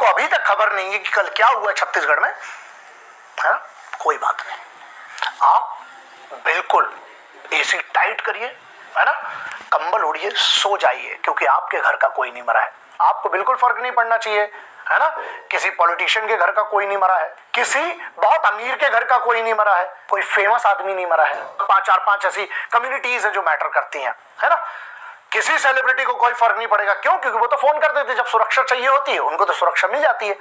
उनको अभी तक खबर नहीं है कि कल क्या हुआ छत्तीसगढ़ में, है? कोई बात नहीं, आप बिल्कुल एसी टाइट करिए, है ना, कंबल ओढ़िए, सो जाइए, क्योंकि आपके घर का कोई नहीं मरा है। आपको बिल्कुल फर्क नहीं पड़ना चाहिए, है ना, किसी पॉलिटिशियन के घर का कोई नहीं मरा है, किसी बहुत अमीर के घर का कोई नहीं मरा है, कोई फेमस आदमी नहीं मरा है। 4-5 ऐसी कम्युनिटीज है जो मैटर करती हैं, है ना। किसी सेलिब्रिटी को कोई फर्क नहीं पड़ेगा, क्यों? क्योंकि वो तो फोन कर देते जब सुरक्षा चाहिए होती है, उनको तो सुरक्षा मिल जाती है।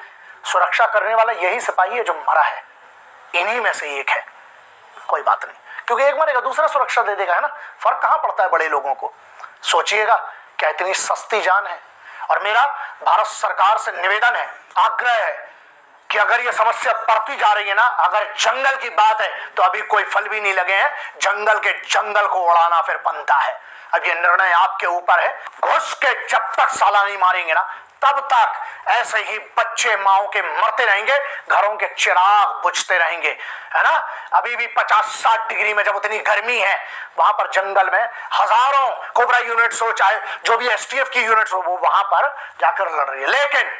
सुरक्षा करने वाला यही सिपाही है जो मरा है, इन्हीं में से एक है। कोई बात नहीं, क्योंकि एक मरेगा दूसरा सुरक्षा दे देगा, है ना। फर्क कहां पड़ता है बड़े लोगों को? सोचिएगा, क्या इतनी सस्ती जान है? और मेरा भारत सरकार से निवेदन है, आग्रह है कि अगर ये समस्या बढ़ती जा रही है ना, अगर जंगल की बात है तो अभी कोई फल भी नहीं लगे हैं, जंगल के जंगल को उड़ाना फिर बनता है। अब ये निर्णय आपके ऊपर है। घुस के जब तक साला नहीं मारेंगे ना, तब तक ऐसे ही बच्चे माओ के मरते रहेंगे, घरों के चिराग बुझते रहेंगे, है ना। अभी भी 50-60 डिग्री में जब उतनी गर्मी है, वहां पर जंगल में हजारों कोबरा यूनिट्स हो, चाहे जो भी एसटीएफ की यूनिट्स हो, वो वहां पर जाकर लड़ रही है। लेकिन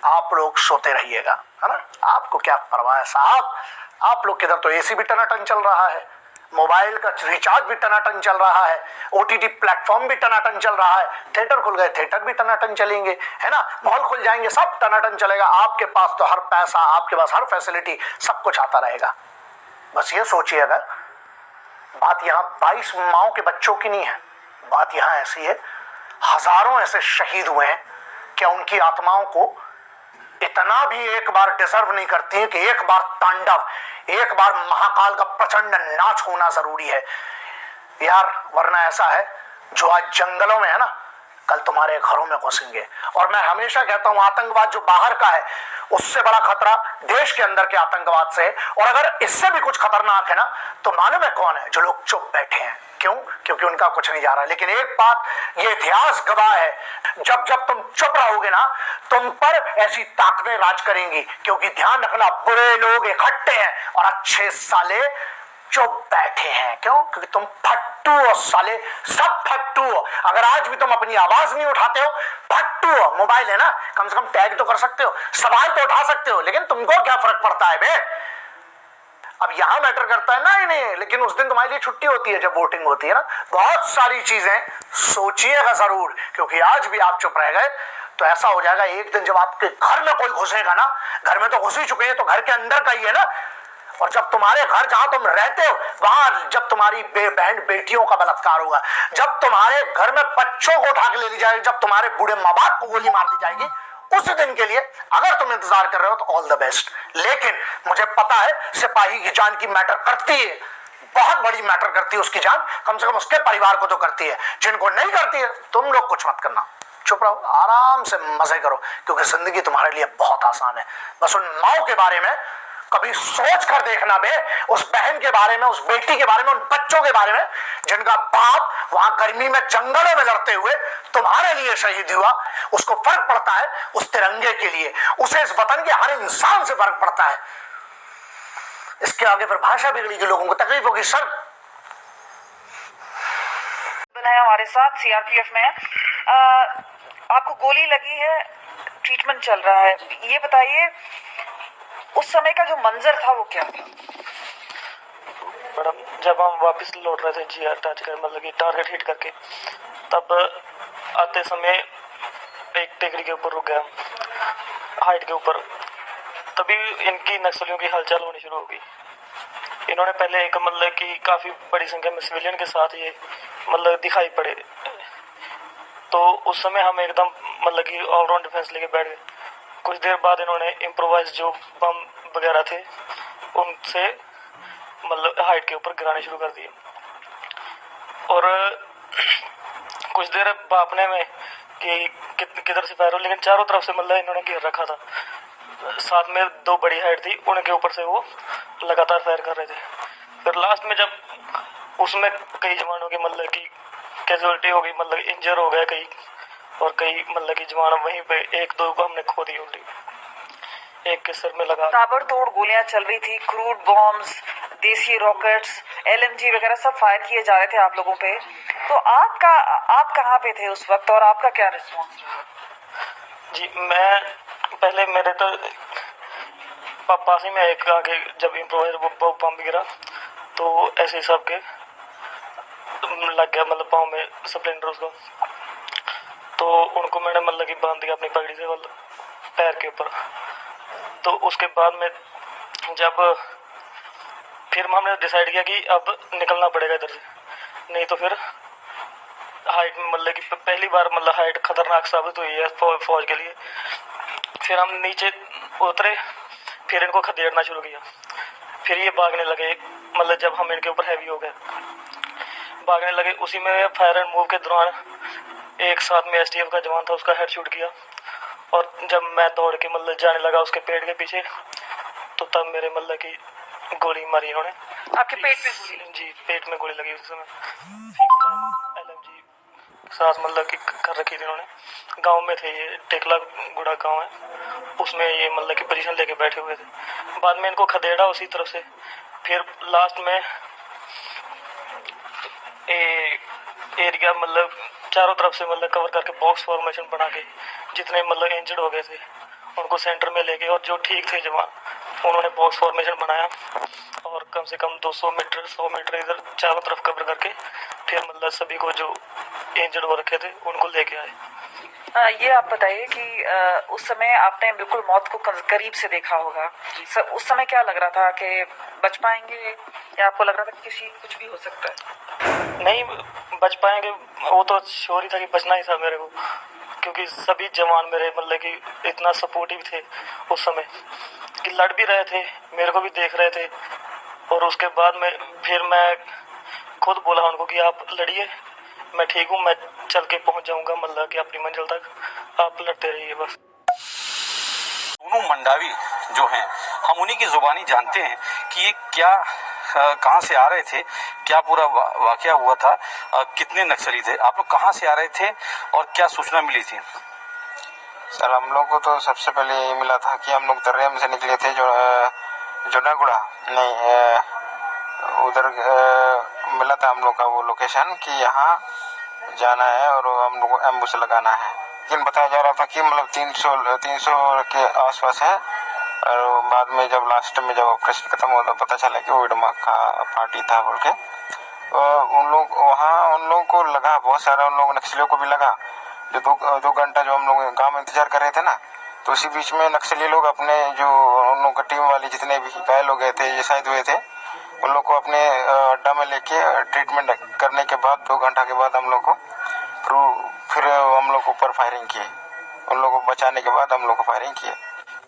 आप लोग सोते रहिएगा, है ना। आपको क्या परवाह है साहब? आप लोग किधर तो एसी भी टनाटन चल रहा है, मोबाइल का रिचार्ज भी टनाटन चल रहा है, ओटीटी प्लेटफॉर्म भी टनाटन चल रहा है, थिएटर खुल गए, थिएटर भी टनाटन चलेंगे, है ना, मॉल खुल जाएंगे, सब टनाटन चलेगा। आपके पास तो हर पैसा, आपके पास हर फैसिलिटी, सब कुछ आता रहेगा। बस ये सोचिए, अगर बात यहाँ 22 माओ के बच्चों की नहीं है, बात यहाँ ऐसी है, हजारों ऐसे शहीद हुए हैं, क्या उनकी आत्माओं को इतना भी एक बार डिजर्व नहीं करती है कि एक बार तांडव, एक बार महाकाल का प्रचंड नाच होना जरूरी है यार? वरना ऐसा है, जो आज जंगलों में है ना, कल तुम्हारे घरों में घुसेंगे। और मैं हमेशा कहता हूं, आतंकवाद जो बाहर का है, उससे बड़ा खतरा देश के अंदर के आतंकवाद से है। और अगर इससे भी कुछ खतरनाक है ना, तो मालूम है कौन है? जो लोग चुप बैठे हैं। क्यों? क्योंकि उनका कुछ नहीं जा रहा है। लेकिन एक बात ये इतिहास गवाह है, जब जब तुम चुप रहोगे ना, तुम पर ऐसी ताकतें राज करेंगी। क्योंकि ध्यान रखना, बुरे लोग इकट्ठे हैं और अच्छे साले चुप बैठे हैं। क्यों? क्योंकि तुम फट्टू हो साले, सब फट्टू हो। अगर आज भी तुम अपनी आवाज नहीं उठाते हो, फट्टू हो। मोबाइल है ना, कम से कम टैग तो कर सकते हो, सवाल तो उठा सकते हो, लेकिन तुमको क्या फर्क पड़ता है बे? अब यहां मैटर करता है ना ही नहीं, लेकिन उस दिन तुम्हारी लिए छुट्टी होती है जब वोटिंग होती है ना। बहुत सारी चीजें सोचिएगा जरूर, क्योंकि आज भी आप चुप रह गए तो ऐसा हो जाएगा एक दिन, जब आपके घर में कोई घुसेगा ना, घर में तो घुस ही चुके हैं, तो घर के अंदर का ही है ना। और जब तुम्हारे घर जहां तुम रहते हो, वहां जब तुम्हारी बहन बेटियों का बलात्कार होगा, जब तुम्हारे घर में बच्चों को उठा के ले ली जाएगी, जब तुम्हारे बूढ़े माँ बाप को गोली मार दी जाएगी, उस दिन के लिए अगर तुम इंतजार कर रहे हो तो ऑल द बेस्ट। लेकिन मुझे पता है, सिपाही की जान की मैटर करती है, बहुत बड़ी मैटर करती है उसकी जान, कम से कम उसके परिवार को तो करती है। जिनको नहीं करती है, तुम लोग कुछ मत करना, चुप रहो, आराम से मजे करो, क्योंकि जिंदगी तुम्हारे लिए बहुत आसान है। बस उन माओ के बारे में कभी सोच कर देखना बे, उस बहन के बारे में, उस बेटी के बारे में, उन बच्चों के बारे में, जिनका बाप वहां गर्मी में जंगलों में लड़ते हुए तुम्हारे लिए शहीद हुआ। उसको फर्क पड़ता है उस तिरंगे के लिए, उसे इस वतन के हर इंसान से फर्क पड़ता है। इसके आगे फिर भाषा बिगड़ेगी, लोगों को तकलीफ होगी। सर है हमारे साथ सीआरपीएफ में है, आपको गोली लगी है, ट्रीटमेंट चल रहा है, ये बताइए उस समय का जो मंजर था वो क्या था? मैडम, जब हम वापस लौट रहे थे जीआर टच कर, मतलब कि टारगेट हिट करके, तब आते समय एक टेकरी के ऊपर रुक गया, हाइट के ऊपर। तभी इनकी नक्सलियों की हलचल होनी शुरू हो गई। इन्होंने पहले एक मतलब कि काफ़ी बड़ी संख्या में सिविलियन के साथ ये मतलब दिखाई पड़े, तो उस समय हम एकदम मतलब कि ऑलराउंड डिफेंस लेके बैठ गए। कुछ देर बाद इन्होंने इम्प्रोवाइज जो बम वगैरह थे उनसे मतलब हाइट के ऊपर गिराने शुरू कर दिए। और कुछ देर भापने में कि किधर से फायर हो, लेकिन चारों तरफ से मतलब इन्होंने घेर रखा था। साथ में 2 बड़ी हाइट थी, उनके ऊपर से वो लगातार फायर कर रहे थे। फिर लास्ट में जब उसमें कई जवानों की मतलब कि कैजुअलिटी हो गई, मतलब इंजर हो गए कई, और कई मतलब कि जवान वहीं पे 1-2 को हमने खो दी उल्टी, एक के सर में लगा। ताबड़तोड़ गोलियां चल रही थी, क्रूड बॉम्ब्स, देसी रॉकेट्स, एलएमजी वगैरह सब फायर किए जा रहे थे आप लोगों पे। तो आप कहाँ पे थे उस वक्त और आपका क्या रिस्पॉन्स रहा? जी, मैं पहले मेरे तो पास ही में एक आगे जब इम्प्रोवाइजर वो पंप गिरा तो ऐसे ही सबके लग गया मतलब पाँव में स्प्लेंडर उसको। तो उनको मैंने मतलब कि बांध दिया अपनी पगड़ी से मतलब पैर के ऊपर। तो उसके बाद में जब फिर हमने डिसाइड किया कि अब निकलना पड़ेगा इधर से, नहीं तो फिर हाइट में मतलब कि पहली बार मतलब हाइट खतरनाक साबित हुई है फौज के लिए। फिर हम नीचे उतरे, फिर इनको खदेड़ना शुरू किया, फिर ये भागने लगे। मतलब जब हम इनके ऊपर हैवी हो गए भागने लगे, उसी में फायर एंड मूव के दौरान एक साथ में एसटीएफ का जवान था, उसका हेड शूट किया। और जब मैं दौड़ के मतलब जाने लगा उसके पेट के पीछे, तो तब मेरे मतलब की गोली मारी इन्होंने। आपके पेट में गोली लगी? जी, पेट में गोली लगी उस समय। LMG साथ मतलब की कर रखी थी इन्होंने। गांव में थे ये, टेकला गुड़ा गांव है, उसमें ये मतलब की पोजीशन लेके बैठे हुए थे। बाद में इनको खदेड़ा उसी तरफ से, फिर लास्ट में एरिया मतलब चारों तरफ से मतलब कवर करके बॉक्स फॉर्मेशन बना के जितने मतलब इंजर्ड हो गए थे उनको सेंटर में ले गए, और जो ठीक थे जवान उन्होंने बॉक्स फॉर्मेशन बनाया और कम से कम 200 मीटर 100 मीटर इधर चारों तरफ कवर करके फिर मतलब सभी को जो इंजर्ड हो रखे थे उनको लेके आए। ये आप बताइए कि उस समय आपने बिल्कुल मौत को करीब से देखा होगा। उस समय क्या लग रहा था कि बच पाएंगे, या आपको लग रहा था कि कुछ भी हो सकता है? नहीं बच पाएंगे, वो तो श्योर ही था कि बचना ही था मेरे को, क्योंकि सभी जवान मेरे मतलब कि इतना सपोर्टिव थे उस समय कि लड़ भी रहे थे, मेरे को भी देख रहे थे। और उसके बाद में फिर मैं खुद बोला उनको कि आप लड़िए, मैं ठीक हूँ, मैं चल के पहुँच जाऊँगा मतलब कि अपनी मंजिल तक, आप लड़ते रहिए बस। सोनू मंडावी जो हैं, हम उन्हीं की जुबानी जानते हैं कि ये क्या कहाँ से आ रहे थे, क्या पूरा वाकया हुआ था, कितने नक्सली थे, आप लोग कहाँ से आ रहे थे और क्या सूचना मिली थी? सर हम लोग को तो सबसे पहले ये मिला था कि हम लोग दर्रेम से निकले थे, जो जोनागुड़ा नहीं उधर मिला था हम लोग का वो लोकेशन कि यहाँ जाना है और हम लोग को एम्बुश लगाना है। लेकिन बताया जा रहा था कि मतलब 300 के आसपास है। और बाद में जब लास्ट में जब ऑपरेशन खत्म हुआ तो पता चला कि वो विडमा का पार्टी था बोल के। उन लोग वहाँ उन लोगों को लगा, बहुत सारा उन लोग नक्सलियों को भी लगा। जो दो घंटा जो हम लोग गांव में इंतजार कर रहे थे ना, तो उसी बीच में नक्सली लोग अपने जो उन लोगों की टीम वाले जितने भी घायल हो गए थे, ये शायद हुए थे, उन लोग को अपने अड्डा में लेके ट्रीटमेंट करने के बाद 2 घंटा के बाद हम लोग को फिर हम लोग ऊपर फायरिंग किए। उन लोगों को बचाने के बाद हम लोग को फायरिंग किए।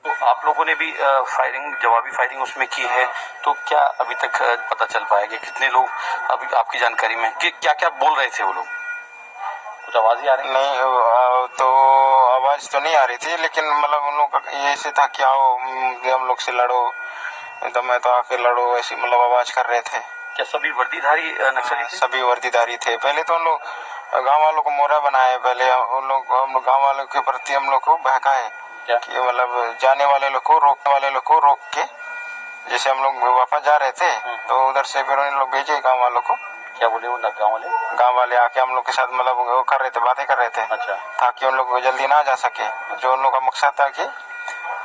तो आप लोगों ने भी जवाबी फायरिंग उसमें की है, तो क्या अभी तक पता चल पाया कि कितने लोग अभी आपकी जानकारी में कि क्या क्या बोल रहे थे वो लोग? कुछ आवाज ही आ रही? नहीं तो आवाज तो नहीं आ रही थी, लेकिन मतलब उन लोग का ये ऐसे था कि आओ हम लोग से लड़ो, तो मैं तो आके लड़ो, ऐसी मतलब आवाज कर रहे थे। क्या सभी वर्दीधारी नक्सली थे? सभी वर्दीधारी थे। पहले तो उन लोग गाँव वालों को मोहरा बनाए, पहले उन लोग हम लोग गाँव वालों के प्रति हम लोग को बहकाए कि मतलब जाने वाले लोग को रोकने वाले लोग को रोक के, जैसे हम लोग वापस जा रहे थे तो उधर से फिर उन लोग भेजे गाँव वालों को। क्या बोले वो गाँव वाले आके हम लोग के साथ मतलब वो कर रहे थे, बातें कर रहे थे। अच्छा। ताकि उन लोग जल्दी ना जा सके। जो उन लोग का मकसद था कि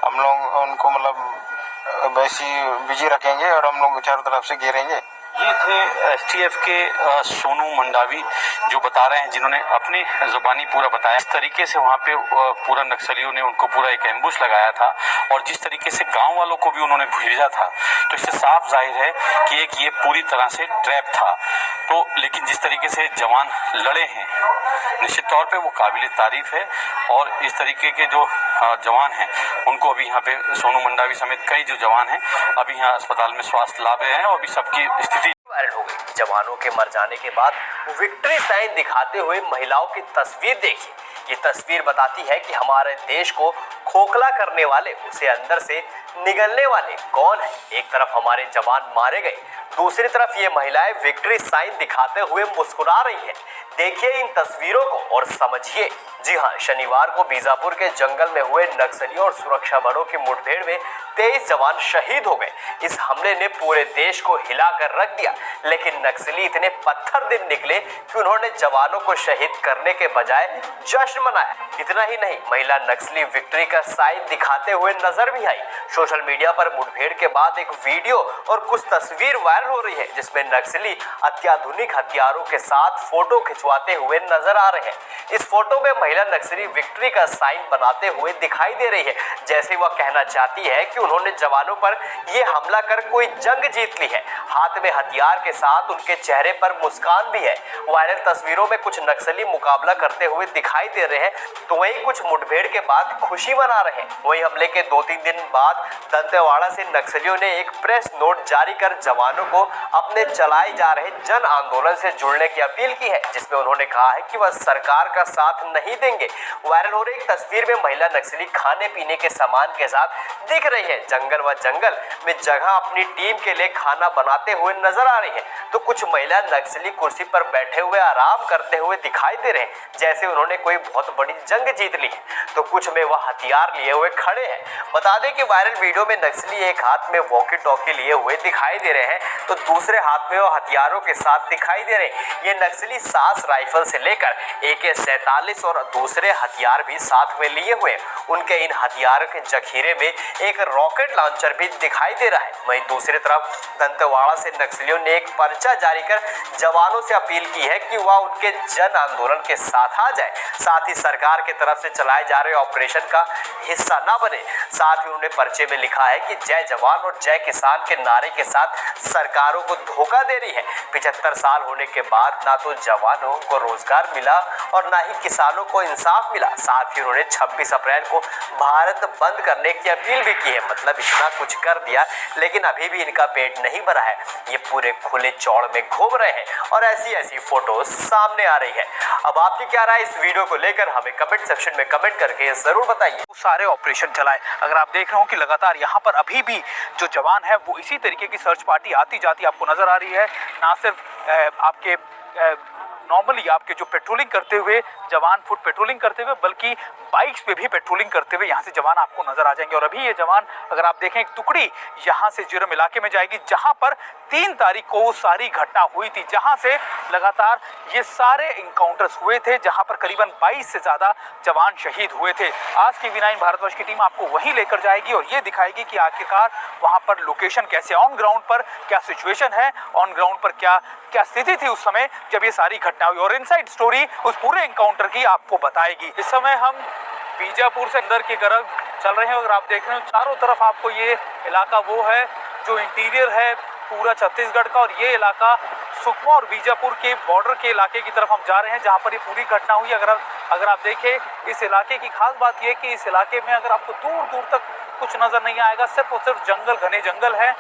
हम लोग उनको मतलब वैसी बिजी रखेंगे और हम लोग चारों तरफ से घेरेंगे। ये थे एसटीएफ के सोनू मंडावी जो बता रहे हैं, जिन्होंने अपनी जुबानी पूरा बताया। इस तरीके से वहाँ पे पूरा नक्सलियों ने उनको पूरा एक एम्बुश लगाया था और जिस तरीके से गांव वालों को भी उन्होंने भेजा था, तो इससे साफ जाहिर है कि एक ये पूरी तरह से ट्रैप था। तो लेकिन जिस तरीके से जवान लड़े हैं, निश्चित तौर पे वो काबिल तारीफ है। और इस तरीके के जो जवान हैं उनको अभी यहाँ पे सोनू मंडावी समेत कई जो जवान हैं अभी यहाँ अस्पताल में स्वास्थ्य लाभ रहे हैं और अभी सबकी स्थिति वायरल हो गई। जवानों के मर जाने के बाद विक्ट्री साइन दिखाते हुए महिलाओं की तस्वीर देखिए। ये तस्वीर बताती है कि हमारे देश को खोखला करने वाले, उसे अंदर से निगलने वाले कौन है। एक तरफ हमारे जवान मारे गए दूसरी तरफ ये महिलाएं विक्ट्री साइन दिखाते हुए मुस्कुरा रही हैं। देखिए इन तस्वीरों को और समझिए। जी हाँ, शनिवार को बीजापुर के जंगल में हुए नक्सलियों और सुरक्षा बलों की मुठभेड़ में 23 जवान शहीद हो गए। इस हमले ने पूरे देश को हिलाकर रख दिया, लेकिन नक्सली इतने पत्थर दिन निकले कि उन्होंने जवानों को शहीद करने के बजाय जश्न मनाया। इतना ही नहीं, महिला नक्सली विक्ट्री का साइन दिखाते हुए नजर भी आई। सोशल मीडिया पर मुठभेड़ के बाद एक वीडियो और कुछ तस्वीर वायरल हो रही है, जिसमें नक्सली अत्याधुनिक हथियारों के साथ फोटो खिंचवाते हुए नजर आ रहे हैं। इस फोटो में महिला नक्सली विक्ट्री का साइन बनाते हुए दिखाई दे रही है, जैसे वह कहना चाहती है कि उन्होंने जवानों पर यह हमला कर कोई जंग जीत ली है। हाथ में हथियार के साथ उनके चेहरे पर मुस्कान भी है। वायरल तस्वीरों में कुछ नक्सली मुकाबला करते हुए दिखाई दे रहे हैं, तो वहीं कुछ मुठभेड़ के बाद खुशी मना रहे हैं। वहीं हमले के 2-3 दिन बाद दंतेवाड़ा से नक्सलियों ने एक प्रेस नोट जारी कर जवानों को अपने चलाए जा रहे जन आंदोलन से जुड़ने की अपील की है, जिसमें उन्होंने कहा है कि वह सरकार का साथ नहीं देंगे। वायरल हो रही एक तस्वीर में महिला नक्सली खाने पीने के सामान के साथ दिख रही है। जंगल में जगह अपनी टीम के लिए खाना बनाते हुए नजर आ रही है, तो कुछ महिला नक्सली कुर्सी पर बैठे हुए आराम करते हुए दिखाई दे रहे हैं, जैसे उन्होंने कोई बहुत बड़ी जंग जीत ली है, तो कुछ में वह हथियार लिए हुए खड़े हैं। बता दें कि वायरल वीडियो में नक्सली एक हाथ में वॉकी टॉकी लिए हुए दिखाई दे रहे हैं, तो दूसरे हाथ में वह हथियारों के साथ दिखाई दे रहे हैं। ये नक्सली सास राइफल से लेकर AK-47 और दूसरे हथियार भी साथ में लिए हुए। उनके इन हथियारों के जखीरे में एक रॉकेट लॉन्चर भी दिखाई दे रहा है। वहीं दूसरी तरफ दंतेवाड़ा से नक्सलियों ने एक पर्चा जारी कर जवानों से अपील की है कि वह उनके जन आंदोलन के साथ आ जाए, साथ ही सरकार की तरफ से चलाए जा रहे ऑपरेशन का हिस्सा न बने। साथ ही उन्होंने पर्चे में लिखा है कि जय जवान और जय किसान के नारे के साथ सरकारों को धोखा दे रही है। 75 साल होने के बाद ना तो जवानों को रोजगार मिला और ना ही किसानों को इंसाफ मिला। साथ ही उन्होंने 26 अप्रैल को भारत बंद करने की अपील भी की है। मतलब इतना कुछ कर दिया, लेकिन अभी भी इनका पेट नहीं भरा है। ये पूरे खुले चौड़ में घूम रहे हैं और ऐसी फोटो सामने आ रही है। अब आपकी क्या राय इस वीडियो को लेकर हमें कमेंट सेक्शन में कमेंट करके जरूर बताइए। सारे ऑपरेशन चलाए। अगर आप देख रहे हो कि लगातार यहाँ पर अभी भी जो जवान है वो इसी तरीके की सर्च पार्टी आती जाती आपको नजर आ रही है। ना सिर्फ आपके नॉर्मली आपके जो पेट्रोलिंग करते हुए जवान फुट पेट्रोलिंग करते हुए, बल्कि बाइक्स पे भी पेट्रोलिंग करते हुए यहाँ से जवान आपको नजर आ जाएंगे। और अभी ये जवान अगर आप देखें, एक टुकड़ी यहाँ से जिरम इलाके में जाएगी, जहाँ पर 3 तारीख को सारी घटना हुई थी, जहाँ से लगातार ये सारे इनकाउंटर्स हुए थे, जहाँ पर करीबन 22 से ज़्यादा जवान शहीद हुए थे। आज की V9 भारतवर्ष की टीम आपको वहीं लेकर जाएगी और ये दिखाएगी कि आखिरकार वहाँ पर लोकेशन कैसे, ऑन ग्राउंड पर क्या सिचुएशन है, ऑन ग्राउंड पर क्या स्थिति थी उस समय जब ये सारी घटना हुई, और इनसाइड स्टोरी उस पूरे एनकाउंटर की आपको बताएगी। इस समय हम बीजापुर से अंदर की तरफ चल रहे हैं और आप देख रहे हो चारों तरफ आपको ये इलाका वो है जो इंटीरियर है पूरा छत्तीसगढ़ का, और ये इलाका सुकमा और बीजापुर के बॉर्डर के इलाके की तरफ हम जा रहे हैं जहाँ पर ये पूरी घटना हुई। अगर आप देखें इस इलाके की खास बात यह कि इस इलाके में अगर आपको दूर दूर तक कुछ नजर नहीं आएगा, सिर्फ और सिर्फ जंगल, घने जंगल है।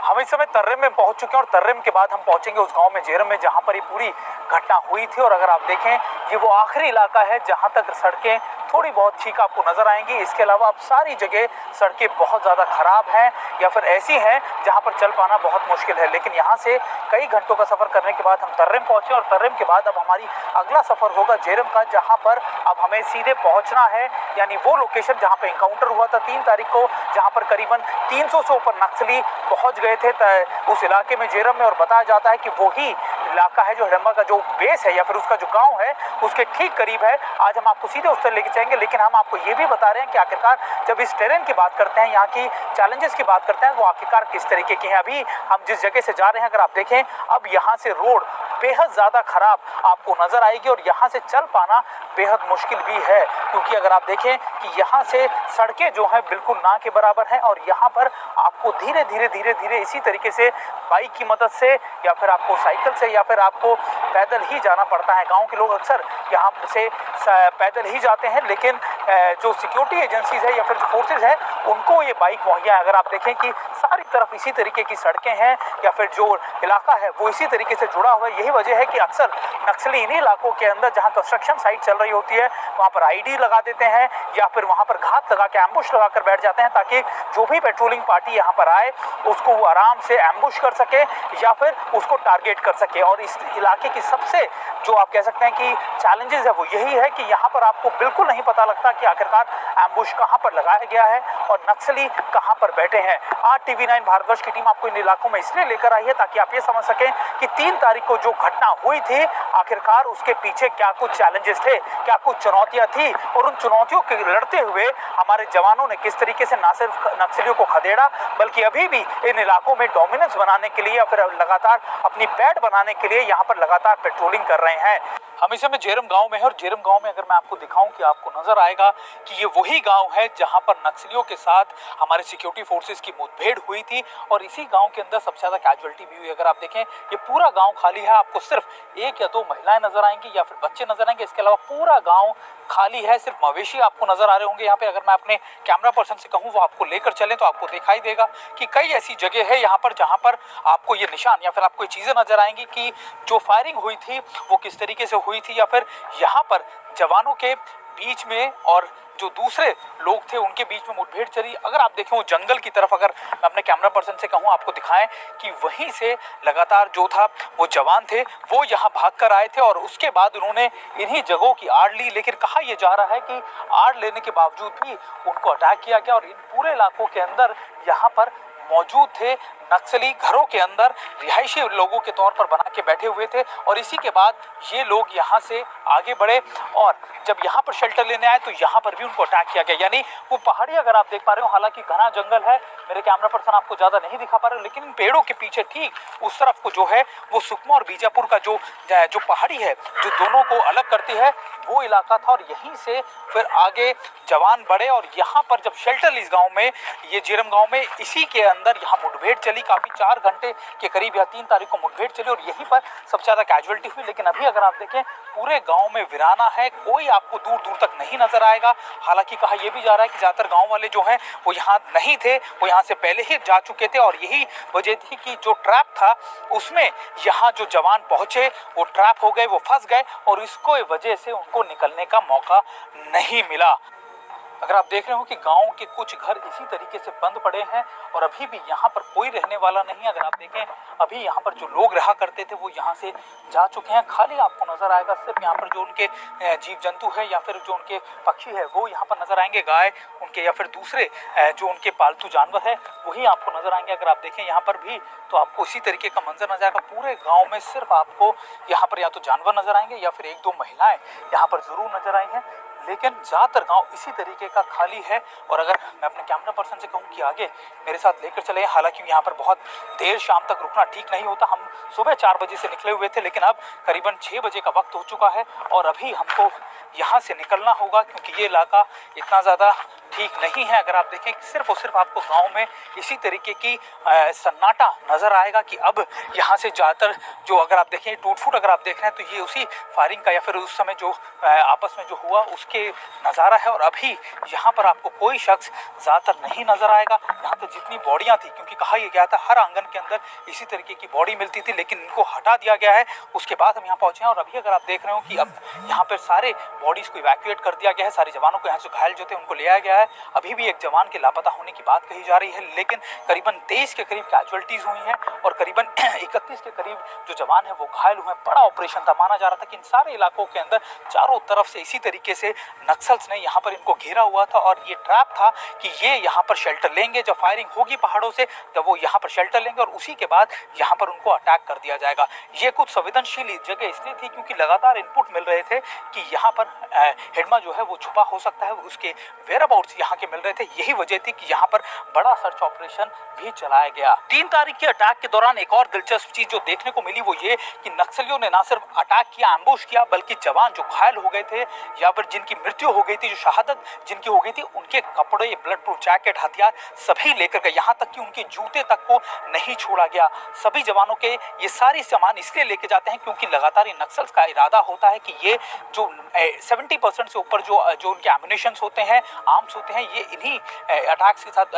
हम इस समय तर्रेम में पहुंच चुके हैं और तर्रेम के बाद हम पहुंचेंगे उस गांव में जेरम में जहां पर ये पूरी घटना हुई थी। और अगर आप देखें ये वो आखिरी इलाका है जहां तक सड़कें थोड़ी बहुत ठीक आपको नजर आएंगी। इसके अलावा अब सारी जगह सड़कें बहुत ज़्यादा खराब हैं या फिर ऐसी हैं जहां पर चल पाना बहुत मुश्किल है। लेकिन यहाँ से कई घंटों का सफ़र करने के बाद हम तर्रेम पहुँचे और तर्रेम के बाद अब हमारी अगला सफ़र होगा जेरम का, जहाँ पर अब हमें सीधे पहुँचना है, यानी वो लोकेशन जहाँ पर इनकाउंटर हुआ था 3 तारीख को, जहाँ पर करीबन 300 से ऊपर नक्सली पहुँच गए थे उस इलाके में जेरम में। और बताया जाता है कि वही इलाका है जो हिडम्बा का जो बेस है या फिर उसका जो गांव है उसके ठीक करीब है। आज हम आपको सीधे उस तरह लेके जाएंगे, लेकिन हम आपको ये भी बता रहे हैं कि आखिरकार जब इस टेरेन की बात करते हैं, यहाँ की चैलेंजेस की बात करते हैं, वो आखिरकार किस तरीके की हैं। अभी हम जिस जगह से जा रहे हैं, अगर आप देखें अब यहाँ से रोड बेहद ज़्यादा खराब आपको नज़र आएगी और यहाँ से चल पाना बेहद मुश्किल भी है, क्योंकि अगर आप देखें कि यहाँ से सड़कें जो हैं बिल्कुल ना के बराबर हैं और यहाँ पर आपको धीरे धीरे इसी तरीके से बाइक की मदद से या फिर आपको साइकिल से या फिर आपको पैदल ही जाना पड़ता है। गांव के लोग अक्सर यहाँ से पैदल ही जाते हैं, लेकिन जो सिक्योरिटी एजेंसीज है या फिर जो फोर्सेज है उनको ये बाइक मुहैया है। अगर आप देखें कि सारी तरफ इसी तरीके की सड़कें हैं या फिर जो इलाका है वो इसी तरीके से जुड़ा हुआ है। यही वजह है कि अक्सर नक्सली इन्हीं इलाकों के अंदर जहां कंस्ट्रक्शन साइट चल रही होती है वहां पर आईडी लगा देते हैं या फिर वहां पर घात लगा के एम्बुश लगा कर बैठ जाते हैं ताकि जो भी पेट्रोलिंग पार्टी यहाँ पर आए उसको वो आराम से एम्बुश कर सके या फिर उसको टारगेट कर सके। और इस इलाके की सबसे जो आप कह सकते हैं कि चैलेंजेस है वो यही है कि यहाँ पर आपको बिल्कुल नहीं पता लगता कि आखिरकार एम्बुश कहाँ पर लगाया गया है और नक्सली कहाँ पर बैठे हैं। आज TV9 भारतवर्ष की टीम आपको इन इलाकों में इसलिए लेकर आई है ताकि आप ये समझ सकें कि 3 तारीख को जो घटना हुई थी आखिरकार उसके पीछे क्या कुछ चैलेंजेस थे, क्या कुछ चुनौतियां थी और उन चुनौतियों के लड़ते हुए हमारे जवानों ने किस तरीके से न सिर्फ नक्सलियों को खदेड़ा बल्कि अभी भी इन इलाकों में डोमिनेंस बनाने के लिए या फिर लगातार अपनी पैठ बनाने के लिए यहाँ पर लगातार पेट्रोलिंग कर रहे हैं। हम इस समय जेरम गांव में है और जेरम गांव में अगर मैं आपको दिखाऊं कि आपको नजर आएगा कि ये वही गांव है जहां पर नक्सलियों के साथ हमारे सिक्योरिटी फोर्सेस की मुठभेड़ हुई थी और इसी गांव के अंदर सबसे ज्यादा कैजुअलिटी भी हुई। अगर आप देखें ये पूरा गांव खाली है, आपको सिर्फ 1 या 2 महिलाएं नजर आएंगी या फिर बच्चे नजर आएंगे, इसके अलावा पूरा गाँव खाली है। सिर्फ मवेशी आपको नजर आ रहे होंगे यहाँ पे। अगर मैं अपने कैमरा पर्सन से कहूँ वो आपको लेकर चले तो आपको दिखाई देगा कि कई ऐसी जगह है यहाँ पर जहाँ पर आपको ये निशान या फिर आपको ये चीजें नजर आएंगी कि जो फायरिंग हुई थी वो किस तरीके से हुई थी या फिर यहाँ पर जवानों के बीच में और जो दूसरे लोग थे उनके बीच में मुठभेड़ चली। अगर आप देखें वो जंगल की तरफ, अगर मैं अपने कैमरा पर्सन से कहूँ आपको दिखाएं कि वहीं से लगातार जो था वो जवान थे वो यहाँ भागकर आए थे और उसके बाद उन्होंने इन्हीं जगहों की आड़ ली। लेकिन कहा यह जा रहा है कि आड़ लेने के बावजूद भी उनको अटैक किया गया और इन पूरे इलाकों के अंदर यहाँ पर मौजूद थे नक्सली, घरों के अंदर रिहायशी लोगों के तौर पर बना के बैठे हुए थे और इसी के बाद ये लोग यहाँ से आगे बढ़े और जब यहाँ पर शेल्टर लेने आए तो यहाँ पर भी उनको अटैक किया गया। यानी वो पहाड़ी अगर आप देख पा रहे हो, हालांकि घना जंगल है, मेरे कैमरा पर्सन आपको ज्यादा नहीं दिखा पा रहे हो, लेकिन इन पेड़ों के पीछे ठीक उस तरफ को जो है वो सुकमा और बीजापुर का जो पहाड़ी है जो दोनों को अलग करती है वो इलाका था और यहीं से फिर आगे जवान बढ़े और यहाँ पर जब शेल्टर ली इस गाँव में, ये जेरम गाँव में, इसी के अंदर यहाँ मुठभेड़ चली काफी 4 घंटे के करीब, या 3 तारीख को मुठभेड़ चली और यहीं पर सबसे ज्यादा कैजुअलिटी हुई। लेकिन अभी अगर आप देखें पूरे गांव में वीराना है, कोई आपको दूर दूर तक नहीं नजर आएगा। हालांकि कहा यह भी जा रहा है कि ज्यादातर गांव वाले जो हैं वो यहाँ नहीं थे, वो यहाँ से पहले ही जा चुके थे और यही वजह थी कि जो ट्रैप था उसमें यहाँ जो जवान पहुंचे वो ट्रैप हो गए, वो फंस गए और इसको वजह से उनको निकलने का मौका नहीं मिला। अगर आप देख रहे हो कि गांव के कुछ घर इसी तरीके से बंद पड़े हैं और अभी भी यहाँ पर कोई रहने वाला नहीं। अगर आप देखें अभी यहाँ पर जो लोग रहा करते थे वो यहाँ से जा चुके हैं, खाली आपको नजर आएगा सिर्फ यहाँ पर जो उनके जीव जंतु है या फिर जो उनके पक्षी है वो यहाँ पर नजर आएंगे, गाय उनके या फिर दूसरे जो उनके पालतू जानवर है वही आपको नजर आएंगे। अगर आप देखें यहाँ पर भी तो आपको इसी तरीके का मंजर नजर आएगा। पूरे गाँव में सिर्फ आपको यहाँ पर या तो जानवर नजर आएंगे या फिर 1-2 महिलाएं यहाँ पर जरूर नजर आई हैं, लेकिन ज़्यादातर गांव इसी तरीके का खाली है। और अगर मैं अपने कैमरा पर्सन से कहूँ कि आगे मेरे साथ लेकर चले, हालांकि यहाँ पर बहुत देर शाम तक रुकना ठीक नहीं होता। हम सुबह 4 बजे से निकले हुए थे लेकिन अब करीबन 6 बजे का वक्त हो चुका है और अभी हमको यहाँ से निकलना होगा क्योंकि ये इलाका इतना ज़्यादा ठीक नहीं है। अगर आप देखें सिर्फ और सिर्फ आपको गांव में इसी तरीके की सन्नाटा नज़र आएगा कि अब यहाँ से ज़्यादातर जो अगर आप देखें टूट फूट अगर आप देख रहे हैं तो ये उसी फायरिंग का या फिर उस समय जो आपस में जो हुआ उसके नज़ारा है। और अभी यहाँ पर आपको कोई शख्स ज़्यादातर नहीं नज़र आएगा। यहाँ पर जितनी बॉडियाँ थी, क्योंकि कहा यह गया था हर आंगन के अंदर इसी तरीके की बॉडी मिलती थी लेकिन इनको हटा दिया गया है, उसके बाद हम यहाँ पहुँचे हैं। और अभी अगर आप देख रहे हो कि अब यहाँ पर सारे बॉडीज़ को इवैक्यूएट कर दिया गया है, सारे जवानों को यहाँ से घायल जो थे उनको ले आया गया है। अभी भी एक जवान के लापता होने की बात कही जा रही है लेकिन करीबन 23 के करीब कैजुअलिटीज हुई हैं और करीबन 31 के करीब जो जवान है वो घायल हुए हैं। बड़ा ऑपरेशन था, माना जा रहा था कि इन सारे इलाकों के अंदर चारों तरफ से इसी तरीके से नक्सल्स ने यहाँ पर इनको घेरा हुआ था और ये ट्रैप था कि ये यहाँ पर शेल्टर लेंगे, जब फायरिंग होगी पहाड़ों से जब वो यहाँ पर शेल्टर लेंगे और उसी के बाद यहाँ पर उनको अटैक कर दिया जाएगा। ये कुछ संवेदनशील जगह इसलिए थी क्योंकि लगातार इनपुट मिल रहे थे कि यहाँ पर हिडमा जो है वो छुपा हो सकता है, उसके वेयर अबाउट्स यहाँ के मिल रहे थे। यही वजह थी कि यहाँ पर बड़ा सर्च ऑपरेशन भी चलाया गया। 3 तारीख के अटैक के दौरान एक और दिलचस्प चीज जो देखने को मिली वो ये कि नक्सलियों ने ना सिर्फ अटैक किया, एम्बुश किया, बल्कि जवान जो घायल हो गए थे या फिर जिनकी जिनकी मृत्यु हो गई थी, जो शहादत जिनकी हो गई थी, उनके कपड़े, ब्लड प्रूफ जैकेट, हथियार सभी लेकर गए, यहाँ तक कि उनके जूते तक को नहीं छोड़ा गया। सभी जवानों के ये सारी सामान इसलिए लेके जाते हैं क्योंकि लगातार इन नक्सल्स का इरादा होता है कि ये जो 70% से ऊपर जो उनके एम्युनिशन होते हैं, आर्म्स होते हैं, ये इन्हीं अटैक्स के साथ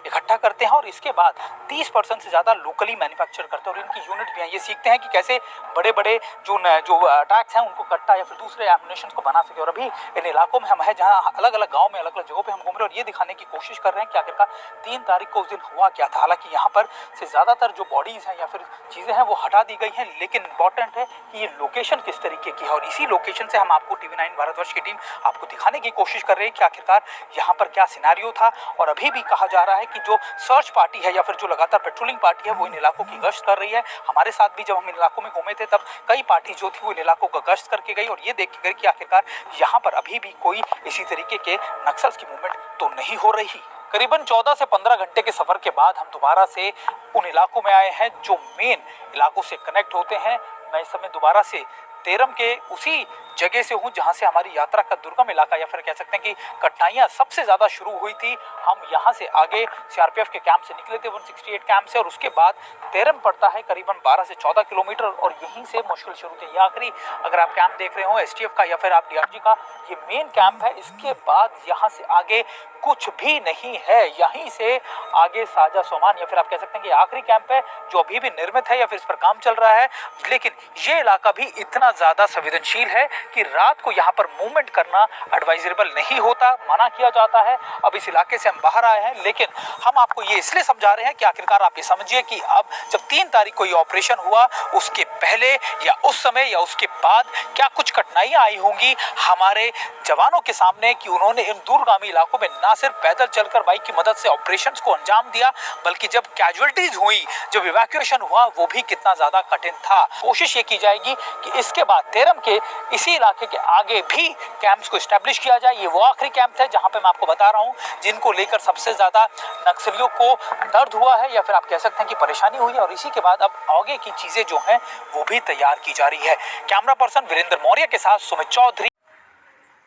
इकट्ठा करते हैं और इसके बाद 30% से ज़्यादा लोकली मैन्युफैक्चर करते हैं और इनकी यूनिट भी हैं। ये सीखते हैं कि कैसे बड़े बड़े जो अटैक्स हैं उनको कट्टा या फिर दूसरे एम्युनिशन को बना सके। और अभी इन इलाकों में हम हैं जहाँ अलग अलग गाँव में, अलग अलग जगहों पर हम घूम रहे हैं और ये दिखाने की कोशिश कर रहे हैं कि आखिरकार 3 तारीख को उस दिन हुआ क्या था। हालांकि यहाँ पर से ज़्यादातर जो बॉडीज़ हैं या फिर चीज़ें हैं वो हटा दी गई हैं, लेकिन इंपॉर्टेंट है कि ये लोकेशन किस तरीके की है और इसी लोकेशन से हम आपको TV9 भारतवर्ष की टीम आपको दिखाने की कोशिश कर रही है कि आखिरकार यहाँ पर क्या सिनेरियो था। और अभी भी कहा जा रहा है कि जो सर्च पार्टी है या फिर जो लगातार पेट्रोलिंग पार्टी है वो इन इलाकों की गश्त कर रही है। हमारे साथ भी जब हम इन इलाकों में घूमे थे तब कई पार्टी जो थी वो इन इलाकों का गश्त करके गई और ये देख के गई कि आखिरकार यहाँ पर अभी भी कोई इसी तरीके के नक्सल्स की मूवमेंट तो नहीं हो रही। करीबन 14 से 15 घंटे के सफर के बाद हम दोबारा से उन इलाकों में आए हैं जो मेन इलाकों से कनेक्ट होते हैं। मैं इस समय दोबारा से तेरम के उसी जगह से हूँ जहाँ से हमारी यात्रा का दुर्गम इलाका या फिर कह सकते हैं कि कठिनाइयाँ सबसे ज़्यादा शुरू हुई थी। हम यहाँ से आगे CRPF के कैंप से निकले थे 168 कैंप से और उसके बाद तेरम पड़ता है करीबन 12 से 14 किलोमीटर और यहीं से मुश्किल शुरू थी। ये आखिरी अगर आप कैंप देख रहे हो STF का या फिर आप DRG का, ये मेन कैंप है। इसके बाद यहाँ से आगे कुछ भी नहीं है। यहीं से आगे साजा सोमान या फिर आप कह सकते हैं कि आखिरी कैंप है जो अभी भी निर्मित है या फिर इस पर काम चल रहा है। लेकिन ये इलाका भी इतना ज़्यादा संवेदनशील है कि रात को यहाँ पर मूवमेंट करना एडवाइजेबल नहीं होता, मना किया जाता है। अब इस इलाके से हम बाहर आए हैं, लेकिन हम आपको ये इसलिए समझा रहे हैं कि आखिरकार आप ये समझिए कि अब जब 3 तारीख को ये ऑपरेशन हुआ उसके पहले या उस समय या उसके बाद क्या कुछ कठिनाइयाँ आई होंगी हमारे जवानों के सामने कि उन्होंने इन दूरगामी इलाकों में ना सिर्फ पैदल चलकर बाइक की मदद से ऑपरेशंस को अंजाम दिया, बल्कि जब कैजुअलिटीज हुई, जब इवैक्यूएशन हुआ, वो भी कितना ज्यादा कठिन था। कोशिश ये की जाएगी कि इसके बाद तेरम के इसी इलाके के आगे भी कैंप्स को एस्टेब्लिश किया जाए। ये वो आखिरी कैंप है जहां पे मैं आपको बता रहा हूं जिनको लेकर सबसे ज्यादा नक्सलियों को दर्द हुआ है या फिर आप कह सकते हैं कि परेशानी हुई है और इसी के बाद अब आगे की चीजें जो हैं वो भी तैयार की जा रही है। कैमरा पर्सन वीरेंद्र मौर्य के साथ सुमित चौधरी।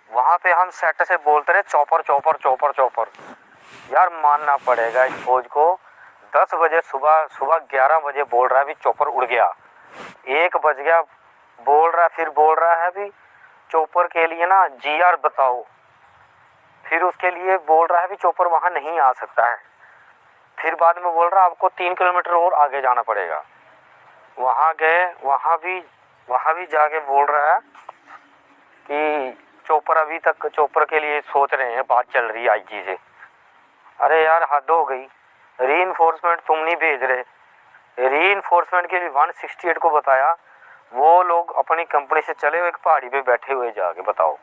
वहाँ पे हम सेट से बोलते रहे चौपर चौपर चौपर चौपर। यार मानना पड़ेगा इस फौज को। 10 बजे सुबह 11 बजे बोल रहा है भी चौपर उड़ गया, 1 बज गया बोल रहा है, फिर बोल रहा है भी चौपर के लिए ना GR बताओ, फिर उसके लिए बोल रहा है भी चौपर वहाँ नहीं आ सकता है, फिर बाद में बोल रहा है आपको 3 किलोमीटर और आगे जाना पड़ेगा। वहाँ गए, वहाँ भी जाके बोल रहा है कि चौपर अभी तक चौपर के लिए सोच रहे हैं, बात चल रही है IG से। अरे यार हद हो गई, रीइंफोर्समेंट तुम नहीं भेज रहे। रीइंफोर्समेंट के लिए 168 को बताया, वो लोग अपनी कंपनी से चले हुए एक पहाड़ी पे बैठे हुए जाके बताओ,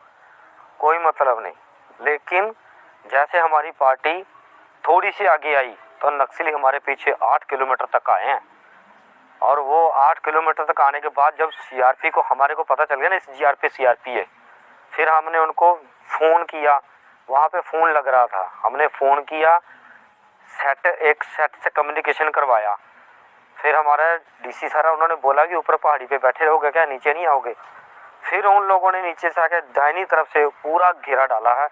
कोई मतलब नहीं। लेकिन जैसे हमारी पार्टी थोड़ी सी आगे आई तो नक्सली हमारे पीछे 8 किलोमीटर तक आए हैं और वो 8 किलोमीटर तक आने के बाद जब CRP को हमारे को पता चल गया ना इस GR पे CRP है, फिर हमने उनको फ़ोन किया, वहाँ पे फ़ोन लग रहा था, हमने फ़ोन किया, एक सेट से कम्युनिकेशन करवाया। फिर हमारा DC सर उन्होंने बोला कि ऊपर पहाड़ी पे बैठे रहोगे क्या, नीचे नहीं आओगे। फिर उन लोगों ने नीचे से आके दाहिनी तरफ से पूरा घेरा डाला है।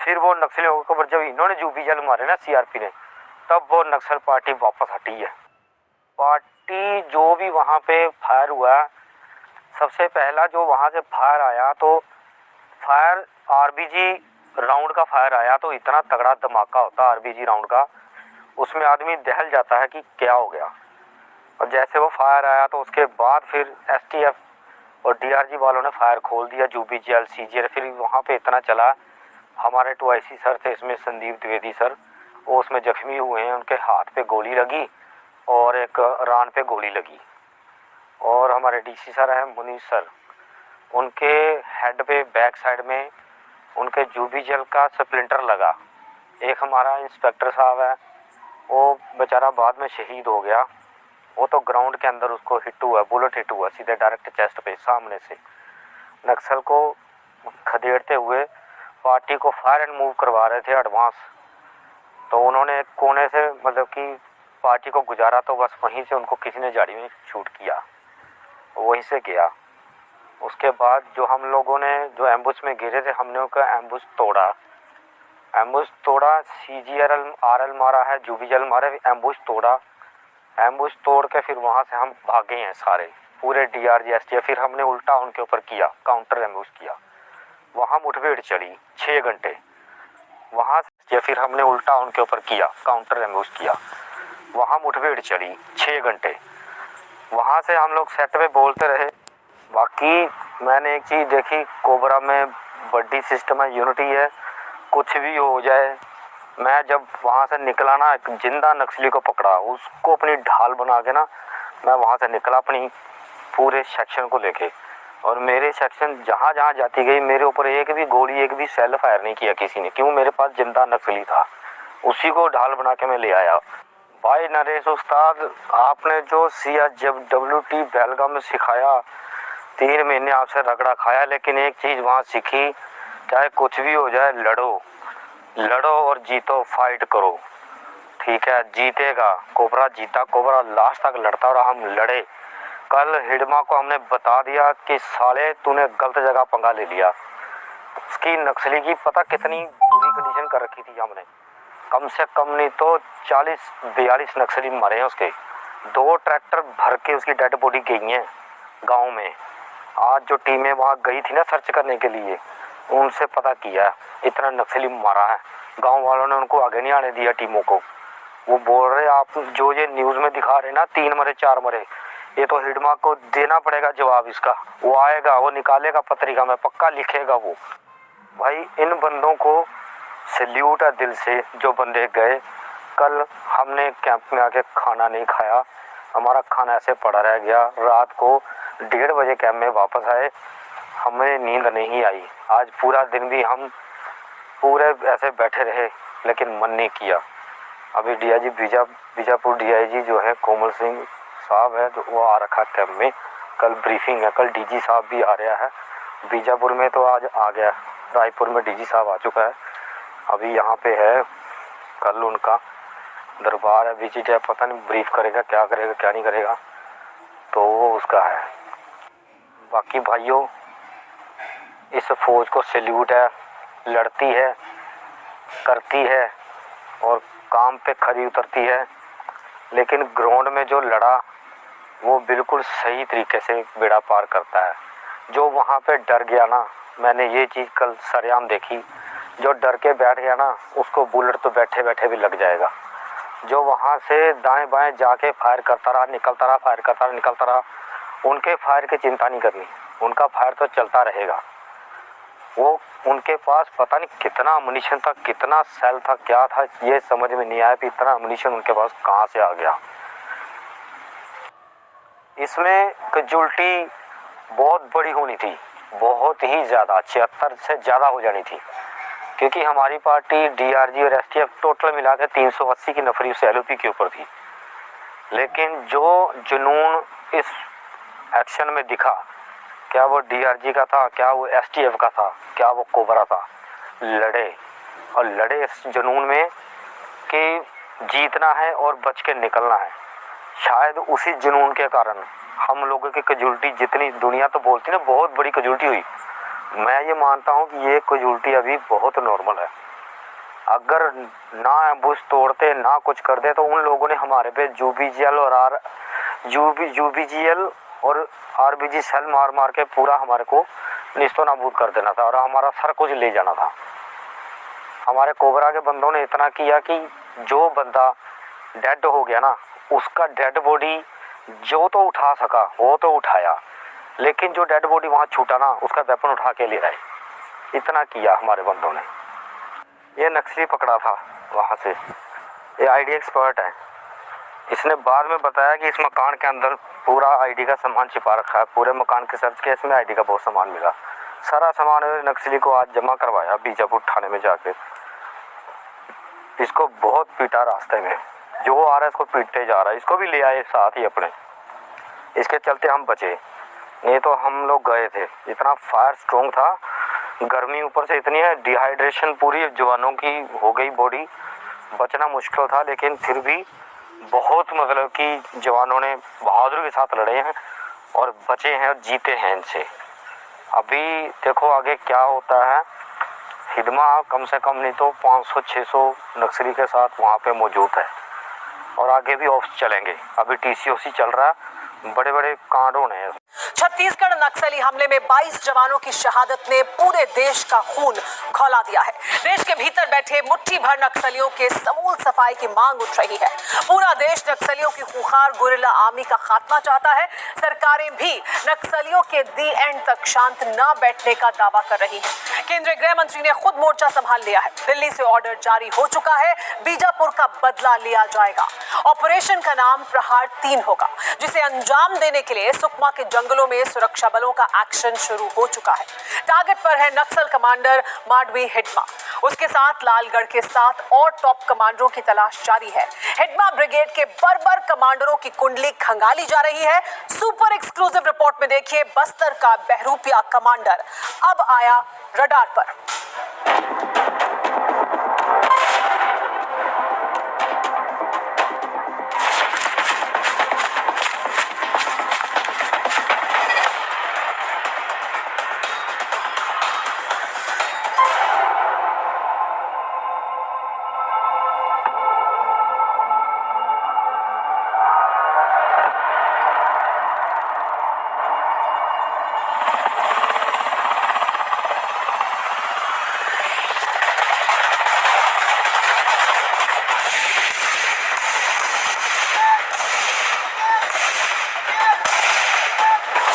फिर वो नक्सलियों के ऊपर जब इन्होंने जूबी जल मारे ना CRP ने, तब वो नक्सल पार्टी वापस हटी है। पार्टी जो भी वहाँ पे फायर हुआ, सबसे पहला जो वहाँ से फायर आया तो फायर RPG राउंड का फायर आया, तो इतना तगड़ा धमाका होता RPG राउंड का, उसमें आदमी दहल जाता है कि क्या हो गया। और जैसे वो फायर आया तो उसके बाद फिर STF और DRG वालों ने फायर खोल दिया, JUBGL CGL। फिर वहाँ पे इतना चला, हमारे 2 IC सर थे, इसमें संदीप द्विवेदी सर, वो उसमें जख्मी हुए हैं, उनके हाथ पे गोली लगी और एक रान पे गोली लगी। और हमारे DC सर हैं मुनीष सर, उनके हेड पे बैक साइड में उनके JUBGL का स्प्लिंटर लगा। एक हमारा इंस्पेक्टर साहब है, वो बेचारा बाद में शहीद हो गया, वो तो ग्राउंड के अंदर उसको हिट हुआ, बुलेट हिट हुआ सीधे डायरेक्ट चेस्ट पे सामने से। नक्सल को खदेड़ते हुए पार्टी को फायर एंड मूव करवा रहे थे एडवांस, तो उन्होंने कोने से मतलब कि पार्टी को गुजारा, तो बस वहीं से उनको किसी ने झाड़ी में शूट किया, वहीं से गया। उसके बाद जो हम लोगों ने जो एम्बुश में गिरे थे हमने उनका एम्बुश तोड़ा CGRL मारा है, जुबिजल मारे, एम्बुश तोड़ के फिर वहाँ से हम भागे हैं सारे पूरे DRG STF। फिर हमने उल्टा उनके ऊपर किया, काउंटर एम्बुश किया, वहाँ मुठभेड़ चली 6 घंटे। वहाँ से फिर हमने उल्टा उनके ऊपर किया, काउंटर एम्बुश किया, वहाँ मुठभेड़ चली 6 घंटे। वहाँ से हम लोग सेट पे बोलते रहे। बाकी मैंने एक चीज़ देखी, कोबरा में बड़ी सिस्टम है, यूनिटी है, कुछ भी हो जाए। मैं जब वहाँ से निकला ना, एक जिंदा नक्सली को पकड़ा, उसको अपनी ढाल बना के ना मैं वहाँ से निकला अपनी पूरे सेक्शन को लेके। और मेरे सेक्शन जहाँ जहाँ जाती गई मेरे ऊपर एक भी गोली, एक भी सेल फायर नहीं किया किसी ने, क्यों? मेरे पास जिंदा नक्सली था, उसी को ढाल बना के मैं ले आया। भाई नरेश उस्ताद, आपने जो CRWT बेलगाम में सिखाया, 3 महीने आपसे रगड़ा खाया, लेकिन एक चीज़ वहाँ सीखी, चाहे कुछ भी हो जाए लड़ो और जीतो, फाइट करो, ठीक है? जीतेगा कोबरा, जीता कोबरा, लास्ट तक लड़ता। और हम लड़े। कल हिडमा को हमने बता दिया कि साले तूने गलत जगह पंगा ले लिया। उसकी नक्सली की पता कितनी बुरी कंडीशन कर रखी थी हमने, कम से कम नहीं तो 40-42 नक्सली मरे हैं उसके। 2 ट्रैक्टर भर के उसकी डेड बॉडी गई हैं गांव में। आज जो टीमें वहाँ गई थी ना सर्च करने के लिए, उनसे पता किया इतना नक्सली मारा है। गांव वालों ने उनको आगे नहीं आने दिया टीमों को। वो बोल रहे आप जो ये न्यूज़ में दिखा रहे ना 3 मरे 4 मरे, ये तो हिडमा को देना पड़ेगा जवाब इसका। वो आएगा, वो निकालेगा पत्रिका में, पक्का लिखेगा वो। भाई इन बंदों को सैल्यूट है दिल से, जो बंदे गए। कल हमने कैंप में आके खाना नहीं खाया, हमारा खाना ऐसे पड़ा रह गया। रात को 1:30 बजे कैंप में वापस आए, हमें नींद नहीं आई। आज पूरा दिन भी हम पूरे ऐसे बैठे रहे, लेकिन मन नहीं किया। अभी DIG बीजापुर DIG जो है कोमल सिंह साहब है, जो वो आ रखा कैंप में। कल ब्रीफिंग है, कल DG साहब भी आ रहा है। बीजापुर में तो आज आ गया, रायपुर में DG साहब आ चुका है, अभी यहाँ पे है। कल उनका दरबार है, विजिट है, पता नहीं ब्रीफ करेगा, क्या करेगा क्या नहीं करेगा, तो वो उसका है। बाकी भाइयों, इस फौज को सैल्यूट है, लड़ती है, करती है और काम पे खरी उतरती है। लेकिन ग्राउंड में जो लड़ा वो बिल्कुल सही तरीके से बेड़ा पार करता है। जो वहाँ पे डर गया ना, मैंने ये चीज़ कल सरेआम देखी, जो डर के बैठ गया ना उसको बुलेट तो बैठे बैठे भी लग जाएगा। जो वहाँ से दाएं बाएं जाके फायर करता रहा, निकलता रहा, फायर करता रहा, निकलता रहा, उनके फायर की चिंता नहीं करनी, उनका फायर तो चलता रहेगा। वो उनके पास पता नहीं कितना अम्युनिशन था, कितना सेल था, क्या था, ये समझ में नहीं आया कि इतना अम्युनिशन उनके पास कहाँ से आ गया। इसमें कैजुअल्टी बहुत बड़ी होनी थी, बहुत ही ज़्यादा, 76 से ज़्यादा हो जानी थी, क्योंकि हमारी पार्टी DRG और STF टोटल मिला के 380 की नफरी उस LOP के ऊपर थी। लेकिन जो जुनून इस एक्शन में दिखा, क्या वो DRG का था, क्या वो STF का था, क्या वो कोबरा था, लड़े और लड़े इस जुनून में कि जीतना है और बच के निकलना है। शायद उसी जुनून के कारण हम लोगों की कैजुअल्टी, जितनी दुनिया तो बोलती ना बहुत बड़ी कैजुअल्टी हुई, मैं ये मानता हूँ कि ये कैजुअल्टी अभी बहुत नॉर्मल है। अगर ना एम्बुश तोड़ते, ना कुछ करते, तो उन लोगों ने हमारे पे UBGL और RBG सेल मार मार के पूरा हमारे को निस्तो नाबूद कर देना था और हमारा सर कुछ ले जाना था। हमारे कोबरा के बंदों ने इतना किया कि जो बंदा डेड हो गया ना, उसका डेड बॉडी जो तो उठा सका वो तो उठाया, लेकिन जो डेड बॉडी वहाँ छूटा ना, उसका वेपन उठा के ले आए। इतना किया हमारे बंदों ने। ये नक्सली पकड़ा था वहाँ से, ये ID एक्सपर्ट है। इसने बाद में बताया कि इस मकान के अंदर पूरा ID का सामान छिपा रखा है। पूरे मकान के सर्च केस में ID का बहुत सामान मिला। सारा सामान नक्सली को आज जमा करवाया बीजापुर थाने में जाके। इसको बहुत पीटा रास्ते में, जो आ रहा है इसको पीटते जा रहा है। इसको भी ले आए साथ ही अपने, इसके चलते हम बचे। नहीं तो हम लोग गए थे। इतना फायर स्ट्रॉन्ग था, गर्मी ऊपर से इतनी है, डिहाइड्रेशन पूरी जवानों की हो गई बॉडी, बचना मुश्किल था। लेकिन फिर भी बहुत मतलब कि जवानों ने बहादुरी के साथ लड़े हैं और बचे हैं और जीते हैं इनसे। अभी देखो आगे क्या होता है। हिडमा कम से कम नहीं तो 500-600 नक्सली के साथ वहाँ पे मौजूद है और आगे भी ऑप्स चलेंगे। अभी TCOC चल रहा है, बड़े बड़े कांड होने हैं। छत्तीसगढ़ नक्सली हमले में 22 जवानों की शहादत ने पूरे देश का खून खौला दिया है। देश के भीतर बैठे मुट्ठी भर नक्सलियों के समूल सफाई की मांग उठ रही है। पूरा देश नक्सलियों की खूंखार गुरिल्ला आर्मी का खात्मा चाहता है। सरकारें भी नक्सलियों के दी एंड तक शांत न बैठने का दावा कर रही है। केंद्रीय गृह मंत्री ने खुद मोर्चा संभाल लिया है। दिल्ली से ऑर्डर जारी हो चुका है, बीजापुर का बदला लिया जाएगा। ऑपरेशन का नाम प्रहार 3 होगा, जिसे अंजाम देने के लिए सुकमा के जंगलों में सुरक्षा बलों का एक्शन शुरू हो चुका है। टारगेट पर है नक्सल कमांडर माडवी हिडमा। उसके साथ लालगढ़ के 7 और टॉप कमांडरों की तलाश जारी है। हिडमा ब्रिगेड के बर्बर कमांडरों की कुंडली खंगाली जा रही है। सुपर एक्सक्लूसिव रिपोर्ट में देखिए, बस्तर का बहरूपिया कमांडर अब आया रडार पर।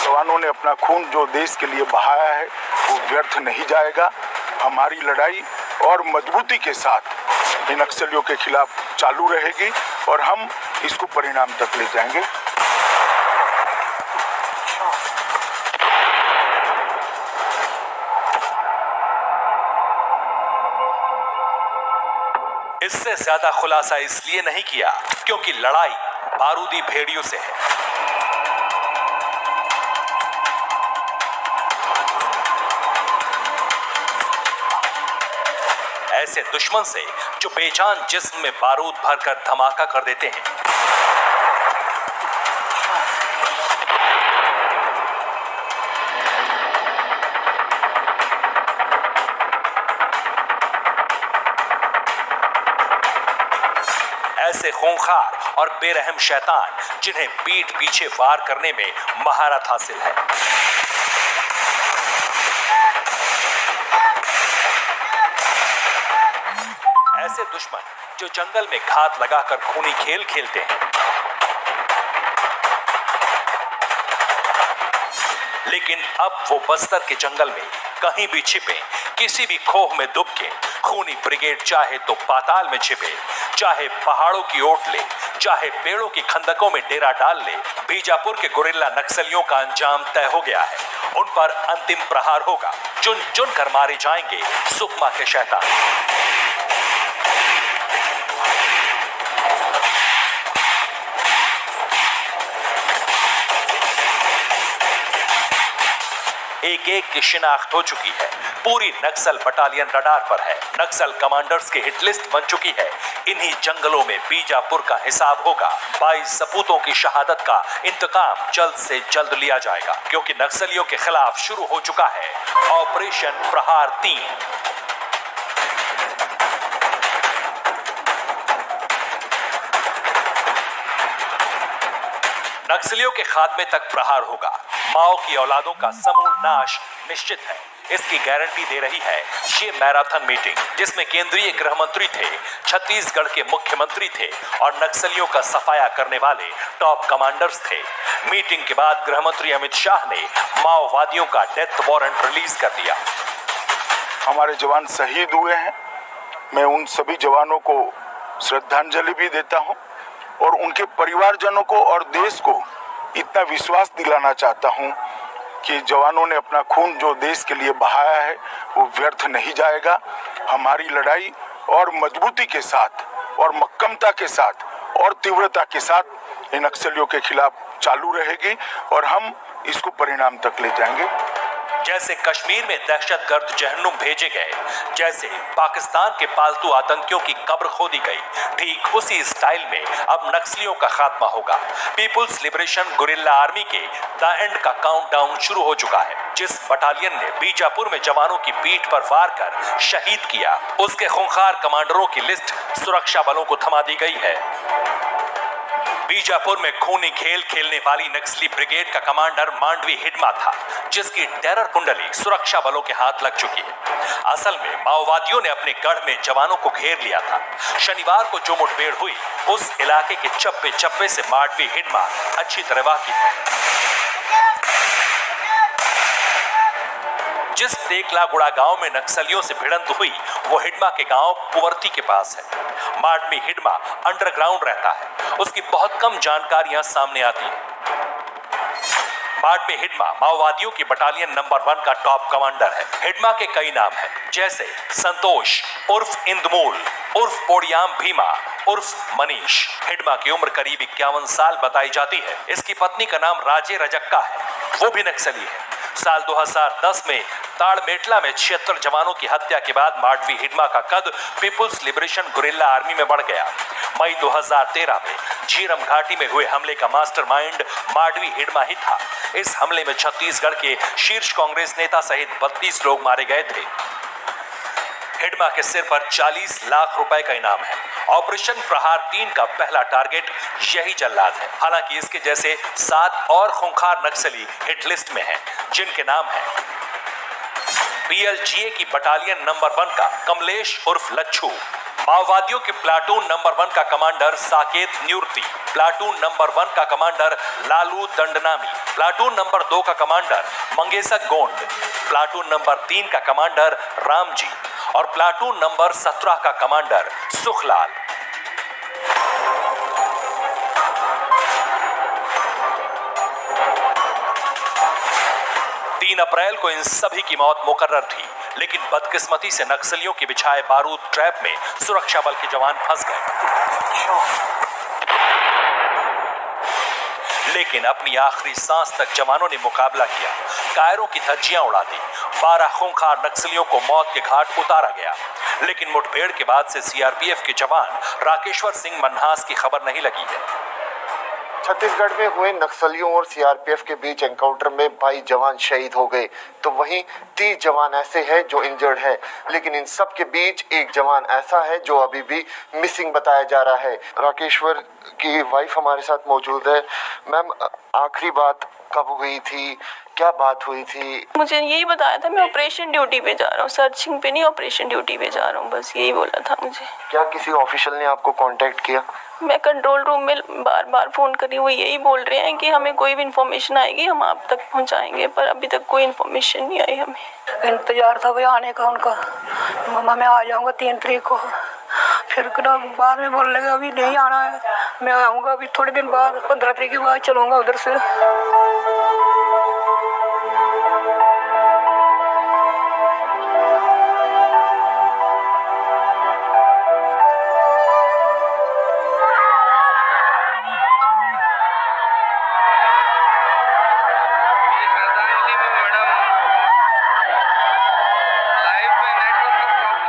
जवानों ने अपना खून जो देश के लिए बहाया है वो व्यर्थ नहीं जाएगा। हमारी लड़ाई और मजबूती के साथ इन नक्सलियों के खिलाफ चालू रहेगी और हम इसको परिणाम तक ले जाएंगे। इससे ज्यादा खुलासा इसलिए नहीं किया क्योंकि लड़ाई बारूदी भेड़ियों से है। ऐसे दुश्मन से जो बेजान जिस्म में बारूद भरकर धमाका कर देते हैं। ऐसे खूंखार और बेरहम शैतान जिन्हें पीठ पीछे वार करने में महारत हासिल है। ऐसे दुश्मन जो जंगल में घात लगाकर खूनी खेल खेलते हैं, लेकिन अब वो बस्तर के जंगल में कहीं भी छिपे, किसी भी खोह में दुबके, खूनी ब्रिगेड चाहे तो पाताल में छिपे, चाहे पहाड़ों की ओट ले, चाहे पेड़ों की खंदकों में डेरा डाल ले, बीजापुर के गुरिल्ला नक्सलियों का अंजाम तय हो गया है। उन पर अंतिम प्रहार होगा। चुन चुन कर मारे जाएंगे सुकमा के शैतान। एक एक की शिनाख्त हो चुकी है। पूरी नक्सल बटालियन रडार पर है। नक्सल कमांडर्स की हिट लिस्ट बन चुकी है। इन्हीं जंगलों में बीजापुर का हिसाब होगा। 22 सपूतों की शहादत का इंतकाम जल्द से जल्द लिया जाएगा, क्योंकि नक्सलियों के खिलाफ शुरू हो चुका है ऑपरेशन प्रहार 3। नक्सलियों के खात्मे तक प्रहार होगा। माओ की औलादों का समूल नाश निश्चित है। इसकी गारंटी दे रही है ये मैराथन मीटिंग, जिसमें केंद्रीय गृह मंत्री थे, छत्तीसगढ़ के मुख्यमंत्री थे और नक्सलियों का सफाया करने वाले टॉप कमांडर्स थे। मीटिंग के बाद गृह मंत्री अमित शाह ने माओवादियों का डेथ वारंट रिलीज कर दिया। हमारे जवान शहीद हुए हैं। मैं उन सभी जवानों को श्रद्धांजलि भी देता हूं और उनके परिवारजनों को और देश को इतना विश्वास दिलाना चाहता हूं कि जवानों ने अपना खून जो देश के लिए बहाया है वो व्यर्थ नहीं जाएगा। हमारी लड़ाई और मजबूती के साथ और मक्कमता के साथ और तीव्रता के साथ इन नक्सलियों के खिलाफ चालू रहेगी और हम इसको परिणाम तक ले जाएंगे। जैसे कश्मीर में दहशतगर्द जहन्नुम भेजे गए, जैसे पाकिस्तान के पालतू आतंकियों की कब्र खोदी गई, ठीक उसी स्टाइल में अब नक्सलियों का खात्मा होगा। पीपुल्स लिबरेशन गुरिल्ला आर्मी के द एंड का काउंटडाउन शुरू हो चुका है। जिस बटालियन ने बीजापुर में जवानों की पीठ पर वार कर शहीद किया, उसके खूंखार कमांडरों की लिस्ट सुरक्षा बलों को थमा दी गई है। बीजापुर में खूनी खेल खेलने वाली नक्सली ब्रिगेड का कमांडर मांडवी हिडमा था, जिसकी टेरर कुंडली सुरक्षा बलों के हाथ लग चुकी है। असल में माओवादियों ने अपने गढ़ में जवानों को घेर लिया था। शनिवार को जो मुठभेड़ हुई, उस इलाके के चप्पे चप्पे से मांडवी हिडमा अच्छी तरह वाकिफ है। जिस टेकलागुड़ा गांव में नक्सलियों से भिड़ंत हुई, वो हिडमा के गांव पुवर्ती के पास है। मांडवी हिडमा अंडरग्राउंड रहता है, उसकी बहुत कम जानकारियां सामने आती हैं। मांडवी हिडमा माओवादियों की बटालियन नंबर 1 का टॉप कमांडर है। हिडमा के कई नाम हैं, जैसे संतोष उर्फ इंदमूल उर्फ पोड़ियाम भीमा उर्फ मनीष। हिडमा की उम्र करीब 51 साल बताई जाती है। इसकी पत्नी का नाम राजे रजक्का है, वो भी नक्सली है। साल 2010 में ताड़मेटला में 76 जवानों की हत्या के बाद मांडवी हिडमा का कद पीपुल्स लिबरेशन गुरिल्ला आर्मी में बढ़ गया। मई 2013 में झीरम घाटी में हुए हमले का मास्टरमाइंड मांडवी हिडमा ही था। इस हमले में छत्तीसगढ़ के शीर्ष कांग्रेस नेता सहित 32 लोग मारे गए थे। हिडमा के सिर पर 40 लाख रुपए का इनाम है। ऑपरेशन प्रहार 3 का पहला टारगेट यही जल्लाद है। हालांकि इसके जैसे 7 और खूंखार नक्सली हिट लिस्ट में हैं, जिनके नाम हैं पीएलजीए की बटालियन नंबर 1 का कमलेश उर्फ लच्छू, माओवादियों के प्लाटून नंबर 1 का कमांडर साकेत न्यूर्ति, प्लाटून नंबर 1 का कमांडर लालू दंडनामी, प्लाटून नंबर 2 का कमांडर मंगेसक गोंड, प्लाटून नंबर 3 का कमांडर रामजी और प्लाटून नंबर 17 का कमांडर सुखलाल। अप्रैल को इन सभी की मौत मुकर्रर थी, लेकिन बदकिस्मती से नक्सलियों के बिछाए बारूद ट्रैप में सुरक्षा बल के जवान फंस गए। लेकिन अपनी आखिरी सांस तक जवानों ने मुकाबला किया, कायरों की धज्जियां उड़ा दी। 12 खूंखार नक्सलियों को मौत के घाट उतारा गया। लेकिन मुठभेड़ के बाद से सीआरपीएफ के जवान राकेश्वर सिंह मन्हास की खबर नहीं लगी है। छत्तीसगढ़ में हुए नक्सलियों और सीआरपीएफ के बीच एनकाउंटर में 22 जवान शहीद हो गए, तो वहीं 30 जवान ऐसे हैं जो इंजर्ड हैं। लेकिन इन सब के बीच एक जवान ऐसा है जो अभी भी मिसिंग बताया जा रहा है। राकेश्वर की वाइफ हमारे साथ मौजूद है। मैम, आखिरी बात कब हुई थी, क्या बात हुई थी? मुझे यही बताया था, मैं ऑपरेशन ड्यूटी पे जा रहा हूँ, सर्चिंग पे नहीं, ऑपरेशन ड्यूटी पे जा रहा हूँ, बस यही बोला था मुझे। क्या किसी ऑफिशियल ने आपको कांटेक्ट किया? मैं कंट्रोल रूम में बार बार फ़ोन करी, वो यही बोल रहे हैं कि हमें कोई भी इन्फॉर्मेशन आएगी हम आप तक पहुंचाएंगे, पर अभी तक कोई इन्फॉर्मेशन नहीं आई हमें। इंतजार था भाई आने का उनका, मम्मा मैं आ जाऊंगा 3 तारीख को। फिर बाद में बोल लगा अभी नहीं आना है, मैं आऊँगा अभी थोड़े दिन बाद, 15 तारीख के बाद चलूँगा उधर से।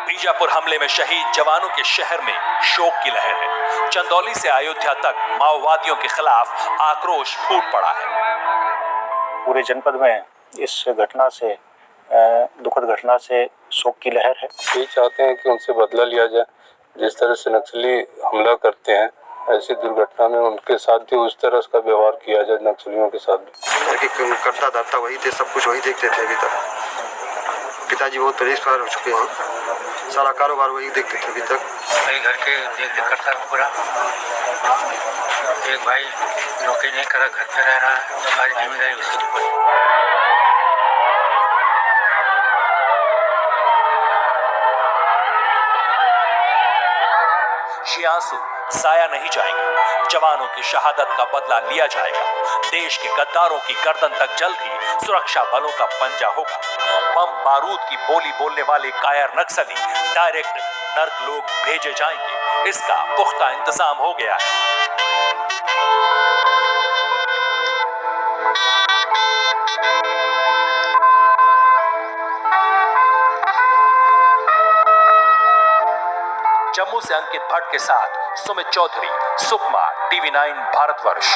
बीजापुर हमले में शहीद जवानों के शहर में शोक की लहर है। चंदौली से अयोध्या तक माओवादियों के खिलाफ आक्रोश फूट पड़ा है। पूरे जनपद में इस घटना से, दुखद घटना से शोक की लहर है। यही चाहते हैं कि उनसे बदला लिया जाए। जिस तरह से नक्सली हमला करते हैं, ऐसी दुर्घटना में उनके साथ भी उस तरह का व्यवहार किया जाए, नक्सलियों के साथ भी। करता दाता वही थे, सब कुछ वही देखते थे। अभी तक पिताजी बहुत परेशान हो चुके हैं, सारा कारोबार वही देखते थे अभी तक। भाई घर के देख रेख करता है पूरा। एक भाई नौकरी नहीं करा, घर पे रह रहा है, सारी जिम्मेदारी उसके ऊपर। ये आंसू साया नहीं जाएंगे। जवानों की शहादत का बदला लिया जाएगा। देश के गद्दारों की गर्दन तक जल्द ही सुरक्षा बलों का पंजा होगा। बम बारूद की बोली बोलने वाले कायर नक्सली डायरेक्ट नर्क लोग भेजे जाएंगे, इसका पुख्ता इंतजाम हो गया है। जम्मू से अंकित भट्ट के साथ सुमित चौधरी, सुकमा, TV9 भारतवर्ष।